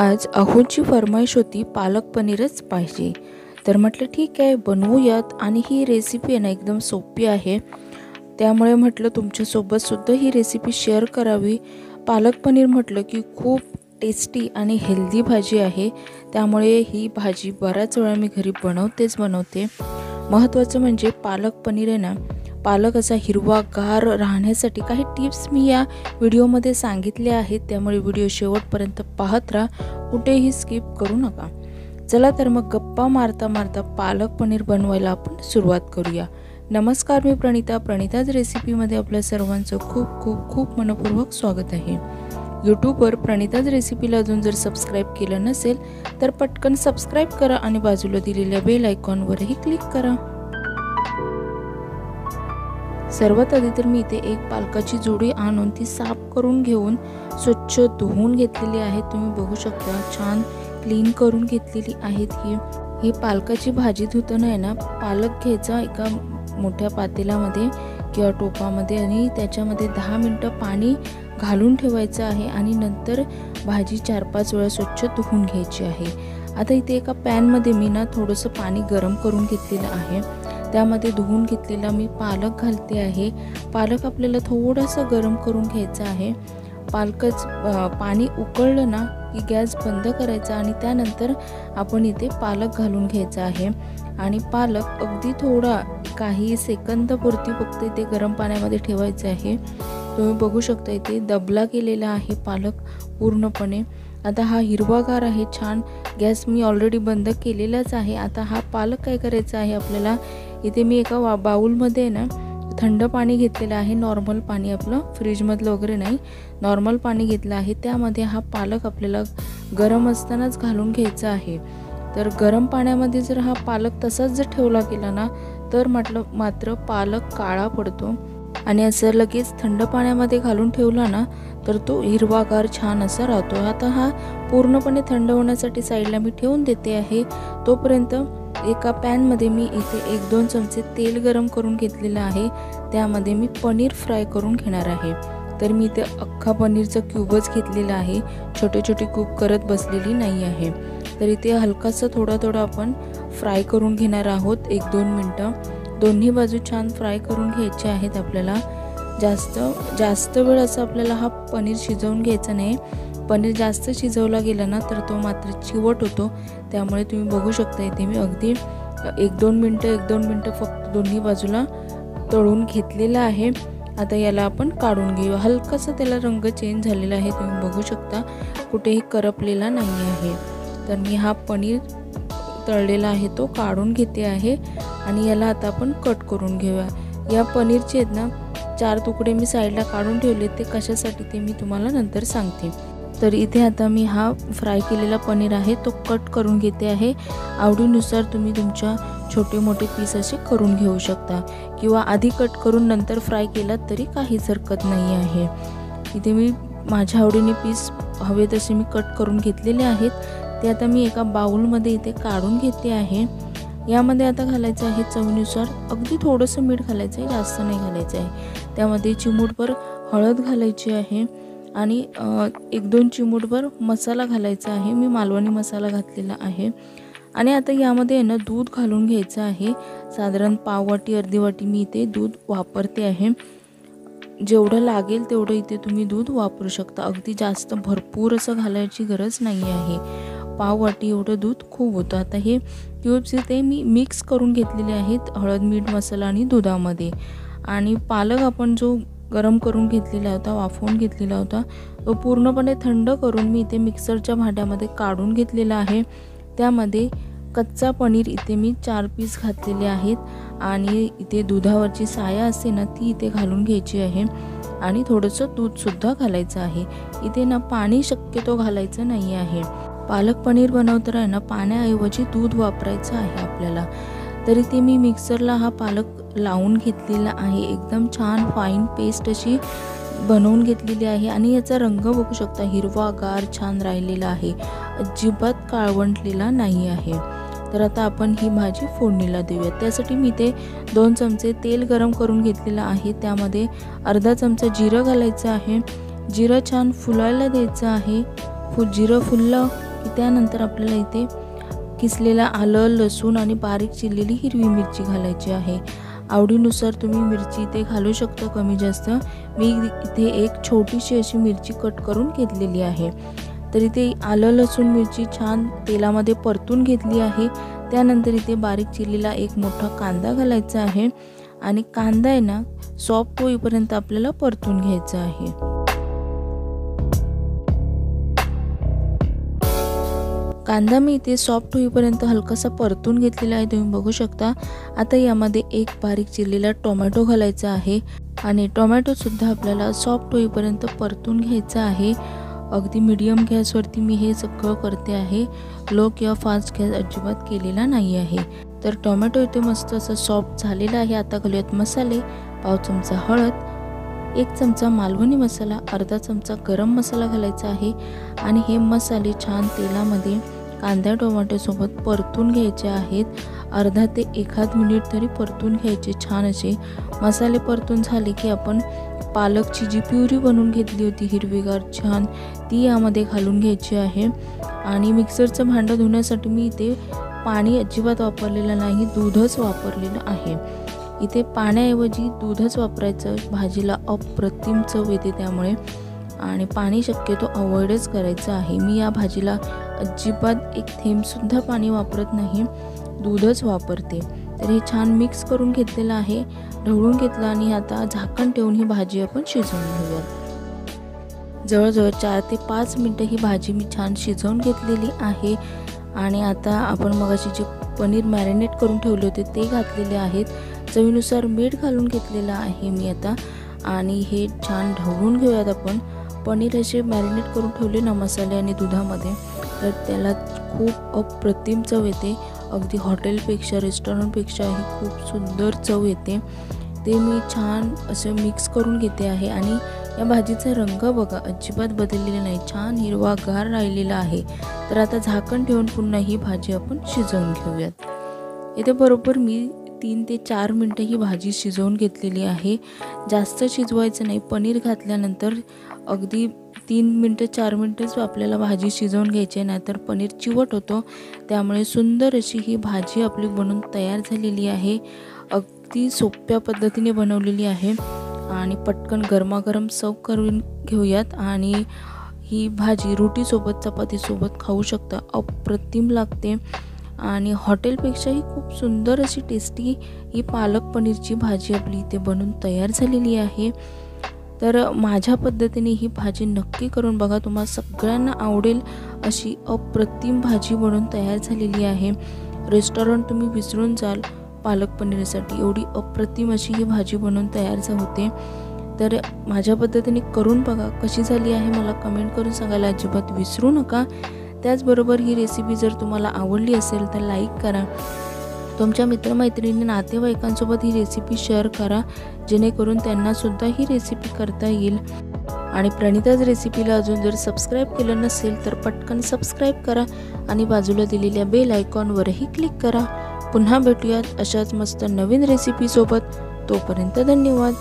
आज अहोची फरमाईश होती पालक पनीरच पाहिजे। तर म्हटलं ठीक आहे बनवूयात आणि ही रेसिपी आहे ना एकदम सोपी आहे, त्यामुळे म्हटलं तुमच्यासोबत सुद्धा ही रेसिपी शेअर करावी। पालक पनीर म्हटलं की खूप टेस्टी आणि हेल्दी भाजी आहे, त्यामुळे ही भाजी बऱ्याच वेळा मी घरी बनवते। महत्त्वाचं म्हणजे पालक पनीर आहे ना, पालक असा हिरवागार राहण्यासाठी काही टिप्स मी या व्हिडिओमध्ये सांगितले आहेत, त्यामुळे व्हिडिओ शेवटपर्यंत पाहत राहा, कुठेही स्किप करू नका। चला तर मग गप्पा मारता मारता पालक पनीर बनवायला आपण सुरुवात करूया। नमस्कार, मी प्रणिताज रेसिपीमध्ये आपल्या सर्वांचं खूप खूप खूप मनपूर्वक स्वागत आहे। यूट्यूबवर प्रणिताज रेसिपीला अजून जर सबस्क्राईब केलं नसेल तर पटकन सबस्क्राईब करा आणि बाजूला दिलेल्या बेल आयकॉनवरही क्लिक करा। सर्वात आधी तर मी इथे एक पालकाची जोडी आणून ती साफ करून घेऊन स्वच्छ धुवून घेतलेली आहे। तुम्ही बघू शकता छान क्लीन करून घेतलेली आहेत। ही पालकाची भाजी धुताना आहे ना, पालक घ्यायचा एका मोठ्या पातेल्यामध्ये किंवा टोपामध्ये आणि त्याच्यामध्ये 10 मिनिटं पाणी घालून ठेवायचं आहे आणि नंतर भाजी 4-5 वेळा स्वच्छ धुवून घ्यायची आहे। आता इथे एका पॅनमध्ये मी ना थोडंसं पाणी गरम करून घेतलेलं आहे, त्यामध्ये धुवून घेतलेला मी पालक घालते आहे। पालक आपल्याला थोडंसं गरम करून घ्यायचं आहे। पाणी उकळलं ना की गॅस बंद करायचा आणि त्यानंतर आपण इथे पालक घालून घ्यायचा आहे आणि पालक अगदी थोडा काही सेकंदापुरती फक्त इथे गरम पाण्यामध्ये ठेवायचं आहे। तुम्ही बघू शकता इथे दबला गेलेला आहे पालक पूर्णपणे। आता हा हिरवागार आहे छान, गॅस मी ऑलरेडी बंद केलेलाच आहे। आता हा पालक काय करायचा आहे आपल्याला, इथे मी एका बाउलमध्ये ना थंड पाणी घेतलेलं आहे, नॉर्मल पाणी आपलं फ्रीजमधलं वगैरे नाही, नॉर्मल पाणी घेतलं आहे। त्यामध्ये हा पालक आपल्याला गरम असतानाच घालून घ्यायचा आहे। तर गरम पाण्यामध्ये जर हा पालक तसाच जर ठेवला गेला ना तर मात्र पालक काळा पडतो आणि असं लगेच थंड पाण्यामध्ये घालून ठेवला ना तर तो हिरवागार छान असा राहतो। आता हा पूर्णपणे थंड होण्यासाठी साईडला मी ठेवून देते आहे। तोपर्यंत एका पॅनमध्ये मी इथे 1-2 चमचे तेल गरम करून घेतलेलं आहे, त्यामध्ये मी पनीर फ्राय करून घेणार आहे। तर मी इथे अख्खा पनीरचा क्यूबच घेतलेला आहे, छोटे छोटे क्यूब करत बसलेली नाही आहे। तर इथे हलकासा थोडा आपण फ्राय करून घेणार आहोत 1-2 मिनटं। दोन्ही बाजू छान फ्राय करून घ्यायचे आहेत आपल्याला। जास्त वेळ असं आपल्याला हा पनीर शिजवून घ्यायचा नाही, पनीर जास्त शिजवला गेला ना तर तो मात्र चिवट होतो। त्यामुळे तुम्ही बघू शकता इथे मी अगदी 1-2 मिनटं फक्त दोन्ही बाजूला तळून घेतलेलं आहे। आता याला आपण काढून घेऊ। हलकासा त्याला रंग चेंज झालेला आहे, तुम्ही बघू शकता कुठेही करपलेला नाही आहे। तर मी हा पनीर तळलेला आहे तो काढून घेते आहे आणि याला आता आपण कट करून घेऊया। या पनीरचे आहेत ना 4 तुकडे मी साईडला काढून ठेवले, ते कशासाठी ते मी तुम्हाला नंतर सांगते। तर इथे आता मी हा फ्राय केलेला पनीर आहे तो कट करून घेते आहे। आवडीनुसार तुम्ही तुमच्या छोटे मोठे पीस असे करून घेऊ शकता किंवा आधी कट करून नंतर फ्राय केलात तरी काहीच हरकत नाही आहे। इथे मी माझ्या आवडीने पीस हवे तसे मी कट करून घेतलेले आहेत, ते आता मी एका बाउलमध्ये इथे काढून घेते आहे। यामध्ये आता घालायचं आहे चवीनुसार अगदी थोडंसं मीठ घालायचं आहे, जास्त नाही घालायचं आहे। त्यामध्ये चिमूटभर हळद घालायची आहे आणि 1-2 चिमूटभर मसाला घालायचा आहे, मी मालवणी मसाला घातलेला आहे। आणि आता यामध्ये आहे ना दूध घालून घ्यायचं आहे, साधारण पाव वाटी अर्धी वाटी मी इथे दूध वापरते आहे। जेवढं लागेल तेवढं इथे तुम्ही दूध वापरू शकता, अगदी जास्त भरपूर असं घालायची गरज नाही आहे। पाव वाटी एवढं दूध खूप होतं। आता हे क्यूब्स इथे मी मिक्स करून घेतलेले आहेत हळद मीठ मसाला आणि दुधामध्ये। आणि पालक आपण जो गरम करून घेतलेला होता, वाफवून घेतलेला होता, तो पूर्णपणे थंड करून मी इथे मिक्सरच्या भांड्यामध्ये काढून घेतलेला आहे। त्यामध्ये कच्चा पनीर इथे मी 4 पीस घातलेले आहेत आणि इथे दुधावरची साया असते ना ती इथे घालून घ्यायची आहे आणि थोडंसं दूधसुद्धा घालायचं आहे। इथे ना पाणी शक्यतो घालायचं नाही आहे, पालक पनीर बनवताना आहे ना पाण्याऐवजी दूध वापरायचं आहे आपल्याला। तरी ते मी मिक्सरला हा पालक लावून घेतलेला आहे, एकदम छान फाईन पेस्ट अशी बनवून घेतलेली आहे आणि याचा रंग बघू शकता हिरवागार छान राहिलेला आहे, अजिबात काळवंटलेला नाही आहे। तर आता आपण ही भाजी फोडणीला देऊया। त्यासाठी मी इथे 2 चमचे तेल गरम करून घेतलेलं आहे, त्यामध्ये अर्धा चमचा जिरं घालायचं आहे। जिरं छान फुलायला द्यायचं आहे। जिरं फुललं की त्यानंतर आपल्याला इथे किसलेला आलं, लसूण आणि बारीक चिरलेली हिरवी मिरची घालायची आहे। आवडीनुसार तुम्ही मिरची इथे घालू शकता कमी जास्त। मी इथे एक छोटीशी अशी मिरची कट करून घेतलेली आहे। तर इथे आलं, लसूण, मिरची छान तेलामध्ये परतून घेतली आहे। त्यानंतर इथे बारीक चिरलेला एक मोठा कांदा घालायचा आहे आणि कांदा आहे ना सॉफ्ट होईपर्यंत आपल्याला परतून घ्यायचा आहे। कांदा मी इथे सॉफ्ट होईपर्यंत हलकासा परतून घेतलेला आहे, तुम्ही बघू शकता। आता यामध्ये एक बारीक चिरलेला टोमॅटो घालायचा आहे आणि टोमॅटो सुद्धा आपल्याला सॉफ्ट होईपर्यंत परतून घ्यायचा आहे। अगदी मीडियम गॅसवरती मी हे सगळं करते आहे, लो किंवा फास्ट गॅस अजिबात केलेला नाही आहे। तर टोमॅटो इथे मस्त असं सॉफ्ट झालेला आहे। आता घालूयात मसाले। पाव चमचा हळद, 1 चमचा मालवणी मसाला, अर्धा चमचा गरम मसाला घालायचा आहे आणि हे मसाले छान तेलामध्ये कांदा टोमॅटो सोबत परतून घ्यायचे आहेत। अर्धा ते 1 मिनिट तरी परतून घ्यायचे छान असे। मसाले परतून झाले की आपण पालकची जी प्युरी बनवून घेतली होती हिरवीगार छान, ती यामध्ये घालून घ्यायची आहे। आणि मिक्सरचं भांडं धुण्यासाठी मी इथे पाणी अजिबात वापरलेलं नाही, दूधच वापरलेलं आहे। इथे पाण्याऐवजी दूधच वापरायचं, भाजीला अप्रतिम चव येते त्यामुळे। आणि पाणी शक्यतो अवॉइडच करायचं आहे। मी या भाजीला अजिबात एक थेंबसुद्धा पाणी वापरत नाही, दूधच वापरते। तर हे छान मिक्स करून घेतलेलं आहे, ढवळून घेतलं आणि आता झाकण ठेवून ही भाजी आपण शिजवून घेऊयात। जवळजवळ 4 ते 5 मिनिटं ही भाजी मी छान शिजवून घेतलेली आहे। आणि आता आपण मगाशी जे पनीर मॅरिनेट करून ठेवले होते ते घातलेले आहेत। चवीनुसार मीठ घालून घेतलेलं आहे मी आता आणि हे छान ढवळून घेऊयात आपण। पनीर असे मॅरिनेट करून ठेवले ना मसाले आणि दुधामध्ये, तर त्याला खूप अप्रतिम चव येते। अगदी हॉटेलपेक्षा रेस्टॉरंटपेक्षा ही खूप सुंदर चव येते। ते मी छान असं मिक्स करून घेते आहे आणि या भाजीचा रंग बघा अजिबात बदललेला नाही, छान हिरवागार राहिलेला आहे। तर आता झाकण ठेवून पुन्हा ही भाजी आपण शिजवून घेऊयात। इथे बरोबर मी 3 ते 4 मिनिटं ही भाजी शिजवून घेतलेली आहे, जास्त शिजवायचं नाही। पनीर घातल्यानंतर अगदी 3 मिनिटं 4 मिनिटच आपल्याला भाजी शिजवून घ्यायची, नाहीतर पनीर चिवट होतो। त्यामुळे सुंदर अशी ही भाजी आपली बनून तयार झालेली आहे। अगदी सोप्या पद्धतीने बनवलेली आहे आणि पटकन गरमागरम सर्व करून घेऊयात। आणि ही भाजी रोटीसोबत चपातीसोबत खाऊ शकता, अप्रतिम लागते आणि हॉटेलपेक्षाही खूप सुंदर अशी टेस्टी ही पालक पनीरची भाजी आपली इथे बनून तयार झालेली आहे। तर माझ्या पद्धतीने ही भाजी नक्की करून बघा, तुम्हाला सगळ्यांना आवडेल अशी अप्रतिम भाजी बनून तयार झालेली आहे। रेस्टॉरंट तुम्ही विसरून जाल पालक पनीरसाठी, एवढी अप्रतिम अशी ही भाजी बनवून तयार होते। तर माझ्या पद्धतीने करून बघा, कशी झाली आहे मला कमेंट करून सांगायला अजिबात विसरू नका। त्याचबरोबर ही रेसिपी जर तुम्हाला आवडली असेल तर लाईक करा, तुमच्या मित्रमैत्रिणी नातेवाईकांसोबत ही रेसिपी शेअर करा, जेणेकरून त्यांनासुद्धा ही रेसिपी करता येईल। आणि प्रणिताज रेसिपीला अजून जर सबस्क्राईब केलं नसेल तर पटकन सबस्क्राईब करा आणि बाजूला दिलेल्या बेल आयकॉनवरही क्लिक करा। पुन्हा भेटूयात अशाच मस्त नवीन रेसिपीसोबत, तोपर्यंत धन्यवाद।